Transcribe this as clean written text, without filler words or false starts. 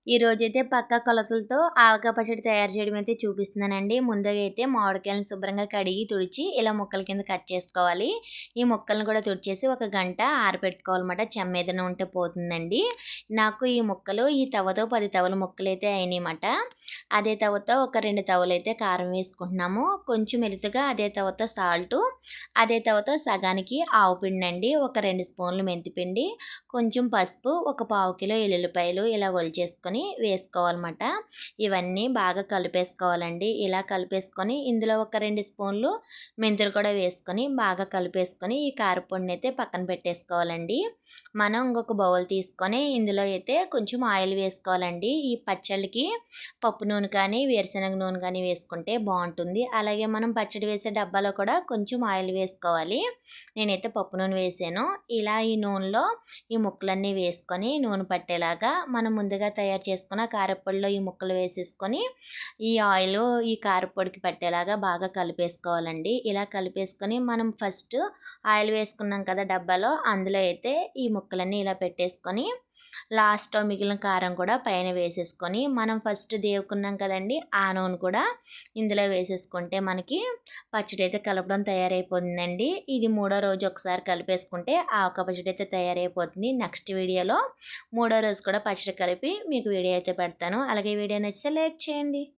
ఈ రోజైతే పక్కా కొలతలతో ఆవకాయ పచ్చడి తయారు చేయడం అయితే చూపిస్తున్నానండి. ముందుగా అయితే మామిడికాయలను శుభ్రంగా కడిగి, తుడిచి ఇలా ముక్కల కింద కట్ చేసుకోవాలి. ఈ ముక్కలను కూడా తుడిచేసి ఒక గంట ఆరబెట్టుకోవాలన్నమాట. చెమ్మ ఏదైనా ఉంటే పోతుందండి. నాకు ఈ ముక్కలు ఈ తవ్వతో 10 తవ్వల ముక్కలైతే అయినాయన్నమాట. అదే తవ్వతో ఒక 2 తవ్వలైతే కారం వేసుకుంటున్నాము. కొంచెం ఎలుతుగా అదే తవ్వతో సాల్టు, అదే తవ్వతో సగానికి ఆవు పిండండి, ఒక 2 స్పూన్లు మెంతిపిండి, కొంచెం పసుపు, ఒక పావు కిలో ఎల్లుల్లిపాయలు ఇలా ఒలిచేసుకొని వేసుకోవాలన్నమాట. ఇవన్నీ బాగా కలిపేసుకోవాలండి. ఇలా కలిపేసుకొని ఇందులో ఒక 2 స్పూన్లు మెంతులు కూడా వేసుకొని బాగా కలిపేసుకొని ఈ కారపొడిని అయితే పక్కన పెట్టేసుకోవాలండి. మనం ఇంకొక బౌల్ తీసుకొని ఇందులో అయితే కొంచెం ఆయిల్ వేసుకోవాలండి. ఈ పచ్చళ్ళకి పప్పు నూనె కానీ, వేరుశనగ నూనె కానీ వేసుకుంటే బాగుంటుంది. అలాగే మనం పచ్చడి వేసే డబ్బాలో కూడా కొంచెం ఆయిల్ వేసుకోవాలి. నేనైతే పప్పు నూనె వేసాను. ఇలా ఈ నూనెలో ఈ ముక్కలన్నీ వేసుకొని నూనె పట్టేలాగా మనం ముందుగా తయారు చేసుకున్న కారపొడిలో ఈ ముక్కలు వేసేసుకొని ఈ ఆయిల్ ఈ కారపొడికి పట్టేలాగా బాగా కలిపేసుకోవాలండి. ఇలా కలిపేసుకొని మనం ఫస్ట్ ఆయిల్ వేసుకున్నాం కదా డబ్బాలో, అందులో అయితే ఈ ముక్కలన్నీ ఇలా పెట్టేసుకొని లాస్ట్లో మిగిలిన కారం కూడా పైన వేసేసుకొని మనం ఫస్ట్ దేవుకున్నాం కదండి, ఆ నూనె కూడా ఇందులో వేసేసుకుంటే మనకి పచ్చడి అయితే కలపడం తయారైపోతుందండి. ఇది మూడో రోజు ఒకసారి కలిపేసుకుంటే ఆవకాయ పచ్చడి అయితే తయారైపోతుంది. నెక్స్ట్ వీడియోలో మూడో రోజు కూడా పచ్చడి కలిపి మీకు వీడియో అయితే పెడతాను. అలాగే వీడియో నచ్చితే లైక్ చేయండి.